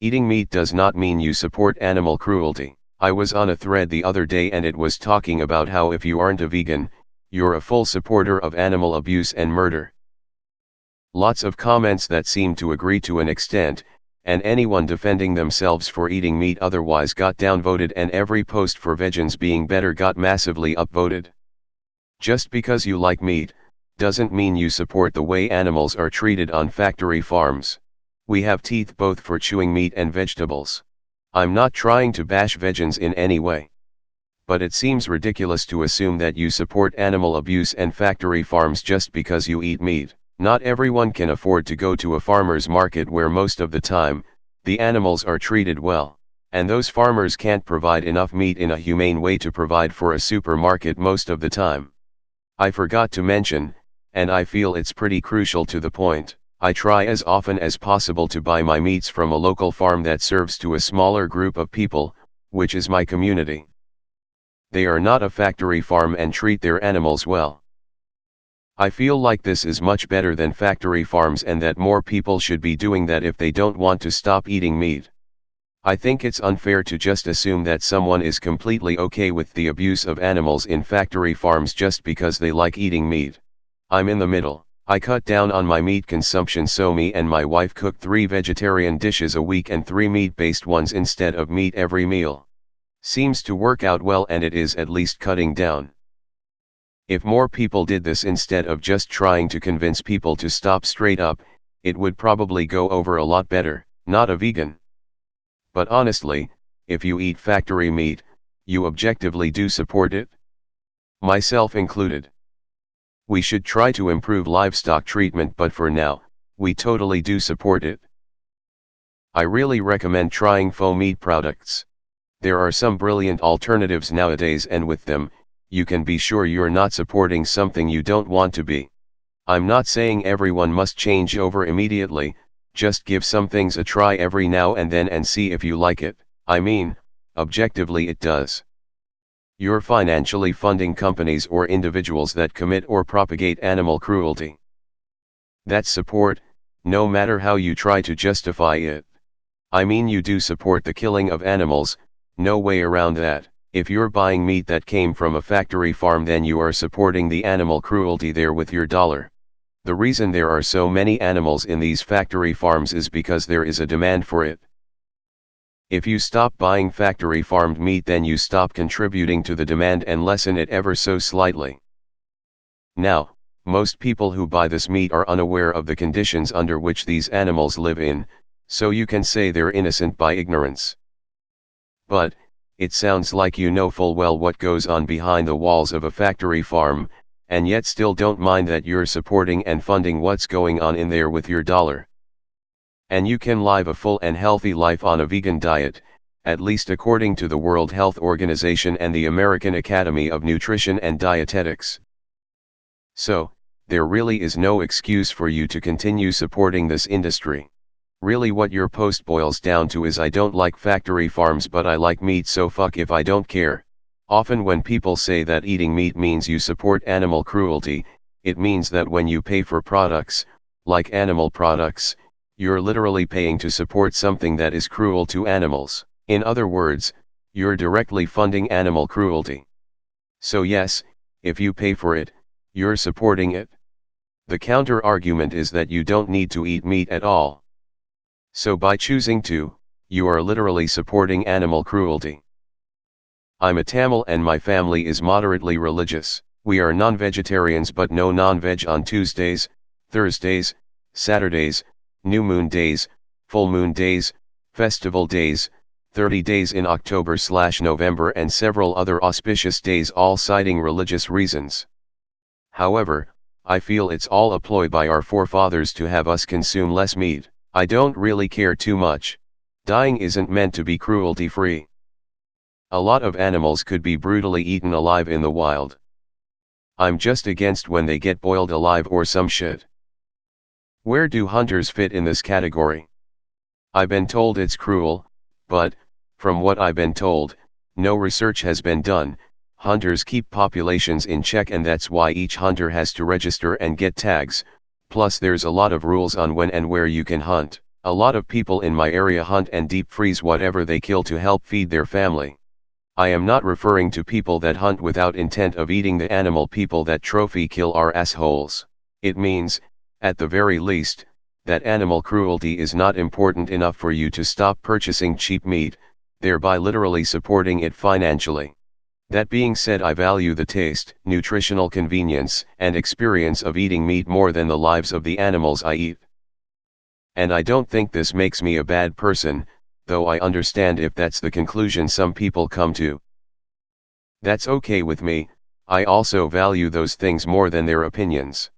Eating meat does not mean you support animal cruelty. I was on a thread the other day and it was talking about how if you aren't a vegan, you're a full supporter of animal abuse and murder. Lots of comments that seemed to agree to an extent, and anyone defending themselves for eating meat otherwise got downvoted, and every post for vegans being better got massively upvoted. Just because you like meat, doesn't mean you support the way animals are treated on factory farms. We have teeth both for chewing meat and vegetables. I'm not trying to bash vegans in any way. But it seems ridiculous to assume that you support animal abuse and factory farms just because you eat meat. Not everyone can afford to go to a farmer's market where most of the time, the animals are treated well, and those farmers can't provide enough meat in a humane way to provide for a supermarket most of the time. I forgot to mention, and I feel it's pretty crucial to the point, I try as often as possible to buy my meats from a local farm that serves to a smaller group of people, which is my community. They are not a factory farm and treat their animals well. I feel like this is much better than factory farms and that more people should be doing that if they don't want to stop eating meat. I think it's unfair to just assume that someone is completely okay with the abuse of animals in factory farms just because they like eating meat. I'm in the middle. I cut down on my meat consumption, so me and my wife cook 3 vegetarian dishes a week and 3 meat-based ones instead of meat every meal. Seems to work out well, and it is at least cutting down. If more people did this instead of just trying to convince people to stop straight up, it would probably go over a lot better. Not a vegan. But honestly, if you eat factory meat, you objectively do support it? Myself included. We should try to improve livestock treatment, but for now, we totally do support it. I really recommend trying faux meat products. There are some brilliant alternatives nowadays, and with them, you can be sure you're not supporting something you don't want to be. I'm not saying everyone must change over immediately, just give some things a try every now and then and see if you like it. I mean, objectively it does. You're financially funding companies or individuals that commit or propagate animal cruelty. That's support, no matter how you try to justify it. I mean, you do support the killing of animals, no way around that. If you're buying meat that came from a factory farm, then you are supporting the animal cruelty there with your dollar. The reason there are so many animals in these factory farms is because there is a demand for it. If you stop buying factory farmed meat, then you stop contributing to the demand and lessen it ever so slightly. Now, most people who buy this meat are unaware of the conditions under which these animals live in, so you can say they're innocent by ignorance. But, it sounds like you know full well what goes on behind the walls of a factory farm, and yet still don't mind that you're supporting and funding what's going on in there with your dollar. And you can live a full and healthy life on a vegan diet, at least according to the World Health Organization and the American Academy of Nutrition and Dietetics. So, there really is no excuse for you to continue supporting this industry. Really, what your post boils down to is, I don't like factory farms but I like meat, so fuck if I don't care. Often when people say that eating meat means you support animal cruelty, it means that when you pay for products, like animal products, you're literally paying to support something that is cruel to animals. In other words, you're directly funding animal cruelty. So yes, if you pay for it, you're supporting it. The counter-argument is that you don't need to eat meat at all. So by choosing to, you are literally supporting animal cruelty. I'm a Tamil and my family is moderately religious. We are non-vegetarians, but no non-veg on Tuesdays, Thursdays, Saturdays, new moon days, full moon days, festival days, 30 days in October/November and several other auspicious days, all citing religious reasons. However, I feel it's all a ploy by our forefathers to have us consume less meat. I don't really care too much. Dying isn't meant to be cruelty-free. A lot of animals could be brutally eaten alive in the wild. I'm just against when they get boiled alive or some shit. Where do hunters fit in this category? I've been told it's cruel, but, from what I've been told, no research has been done. Hunters keep populations in check, and that's why each hunter has to register and get tags, plus there's a lot of rules on when and where you can hunt. A lot of people in my area hunt and deep freeze whatever they kill to help feed their family. I am not referring to people that hunt without intent of eating the animal. People that trophy kill are assholes. It means, at the very least, that animal cruelty is not important enough for you to stop purchasing cheap meat, thereby literally supporting it financially. That being said, I value the taste, nutritional convenience, and experience of eating meat more than the lives of the animals I eat. And I don't think this makes me a bad person, though I understand if that's the conclusion some people come to. That's okay with me. I also value those things more than their opinions.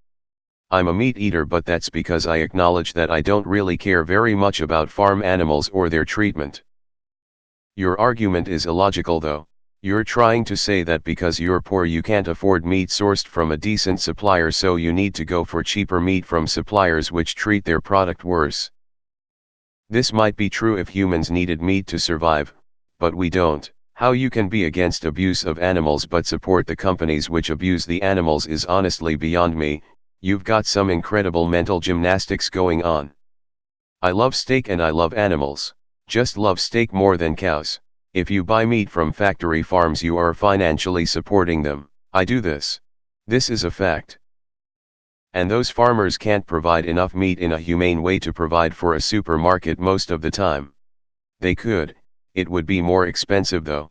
I'm a meat eater, but that's because I acknowledge that I don't really care very much about farm animals or their treatment. Your argument is illogical though. You're trying to say that because you're poor you can't afford meat sourced from a decent supplier, so you need to go for cheaper meat from suppliers which treat their product worse. This might be true if humans needed meat to survive, but we don't. How you can be against abuse of animals but support the companies which abuse the animals is honestly beyond me. You've got some incredible mental gymnastics going on. I love steak and I love animals. Just love steak more than cows. If you buy meat from factory farms you are financially supporting them. I do this. This is a fact. And those farmers can't provide enough meat in a humane way to provide for a supermarket most of the time. They could, it would be more expensive though.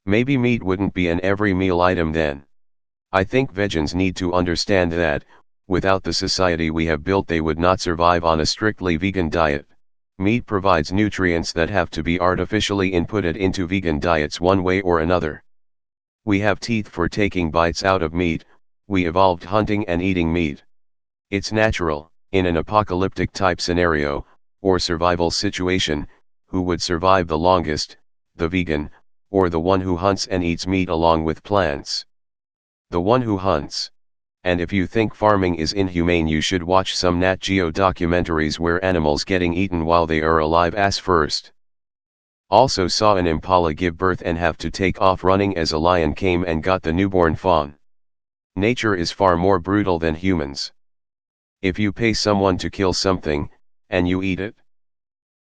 Maybe meat wouldn't be an every meal item then. I think vegans need to understand that, without the society we have built they would not survive on a strictly vegan diet. Meat provides nutrients that have to be artificially inputted into vegan diets one way or another. We have teeth for taking bites out of meat, we evolved hunting and eating meat. It's natural. In an apocalyptic type scenario, or survival situation, who would survive the longest, the vegan, or the one who hunts and eats meat along with plants? The one who hunts. And if you think farming is inhumane you should watch some Nat Geo documentaries where animals getting eaten while they are alive ass first. Also saw an impala give birth and have to take off running as a lion came and got the newborn fawn. Nature is far more brutal than humans. If you pay someone to kill something, and you eat it,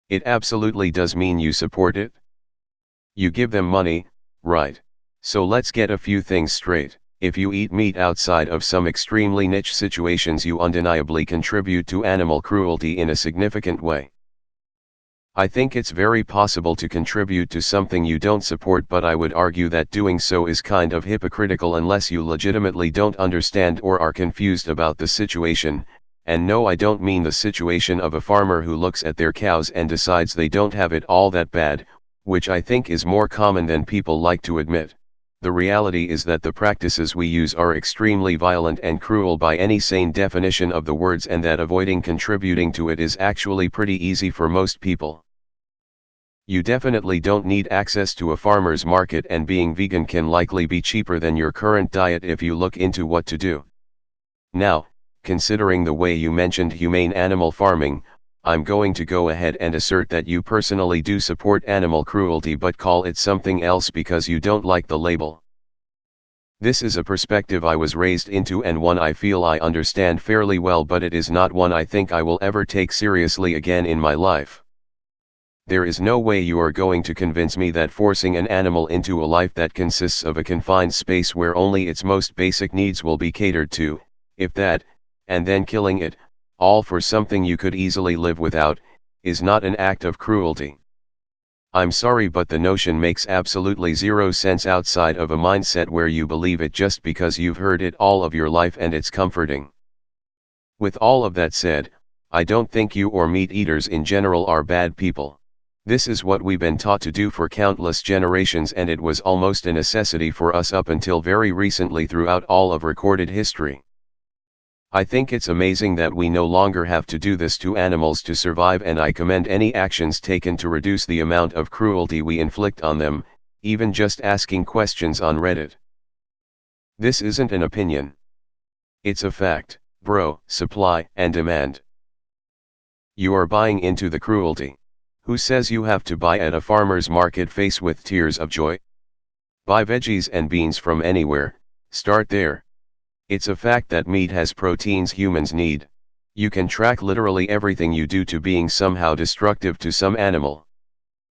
it absolutely does mean you support it. You give them money, right? So let's get a few things straight. If you eat meat outside of some extremely niche situations you undeniably contribute to animal cruelty in a significant way. I think it's very possible to contribute to something you don't support, but I would argue that doing so is kind of hypocritical unless you legitimately don't understand or are confused about the situation. And no, I don't mean the situation of a farmer who looks at their cows and decides they don't have it all that bad, which I think is more common than people like to admit. The reality is that the practices we use are extremely violent and cruel by any sane definition of the words, and that avoiding contributing to it is actually pretty easy for most people. You definitely don't need access to a farmer's market, and being vegan can likely be cheaper than your current diet if you look into what to do. Now, considering the way you mentioned humane animal farming, I'm going to go ahead and assert that you personally do support animal cruelty but call it something else because you don't like the label. This is a perspective I was raised into and one I feel I understand fairly well, but it is not one I think I will ever take seriously again in my life. There is no way you are going to convince me that forcing an animal into a life that consists of a confined space where only its most basic needs will be catered to, if that, and then killing it, all for something you could easily live without, is not an act of cruelty. I'm sorry, but the notion makes absolutely zero sense outside of a mindset where you believe it just because you've heard it all of your life and it's comforting. With all of that said, I don't think you or meat eaters in general are bad people. This is what we've been taught to do for countless generations, and it was almost a necessity for us up until very recently throughout all of recorded history. I think it's amazing that we no longer have to do this to animals to survive, and I commend any actions taken to reduce the amount of cruelty we inflict on them, even just asking questions on Reddit. This isn't an opinion. It's a fact, bro. Supply and demand. You are buying into the cruelty. Who says you have to buy at a farmer's market face with tears of joy? Buy veggies and beans from anywhere, start there. It's a fact that meat has proteins humans need. You can track literally everything you do to being somehow destructive to some animal.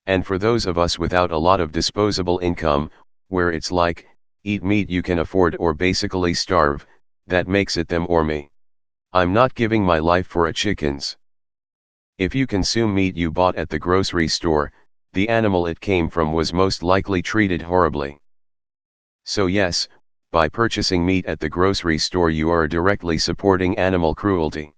And for those of us without a lot of disposable income, where it's like, eat meat you can afford or basically starve, that makes it them or me. I'm not giving my life for a chickens. If you consume meat you bought at the grocery store, the animal it came from was most likely treated horribly. So yes, by purchasing meat at the grocery store you are directly supporting animal cruelty.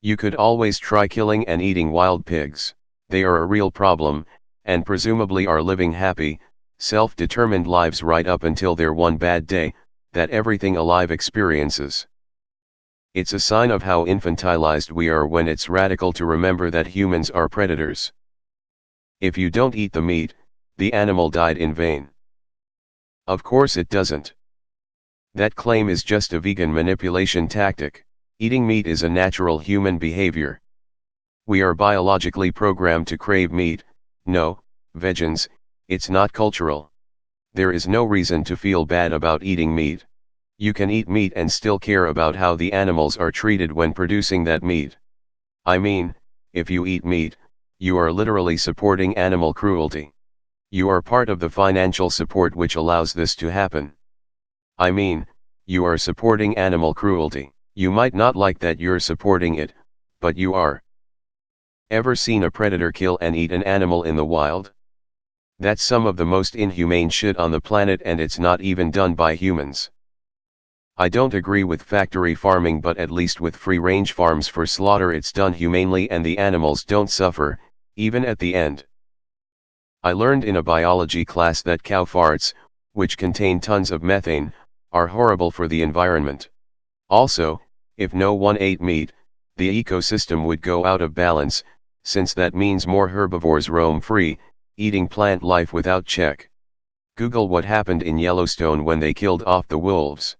You could always try killing and eating wild pigs. They are a real problem, and presumably are living happy, self-determined lives right up until their one bad day, that everything alive experiences. It's a sign of how infantilized we are when it's radical to remember that humans are predators. If you don't eat the meat, the animal died in vain. Of course it doesn't. That claim is just a vegan manipulation tactic. Eating meat is a natural human behavior. We are biologically programmed to crave meat. No, vegans, it's not cultural. There is no reason to feel bad about eating meat. You can eat meat and still care about how the animals are treated when producing that meat. I mean, if you eat meat, you are literally supporting animal cruelty. You are part of the financial support which allows this to happen. I mean, you are supporting animal cruelty. You might not like that you're supporting it, but you are. Ever seen a predator kill and eat an animal in the wild? That's some of the most inhumane shit on the planet, and it's not even done by humans. I don't agree with factory farming, but at least with free-range farms for slaughter it's done humanely and the animals don't suffer, even at the end. I learned in a biology class that cow farts, which contain tons of methane, are horrible for the environment. Also, if no one ate meat, the ecosystem would go out of balance, since that means more herbivores roam free, eating plant life without check. Google what happened in Yellowstone when they killed off the wolves.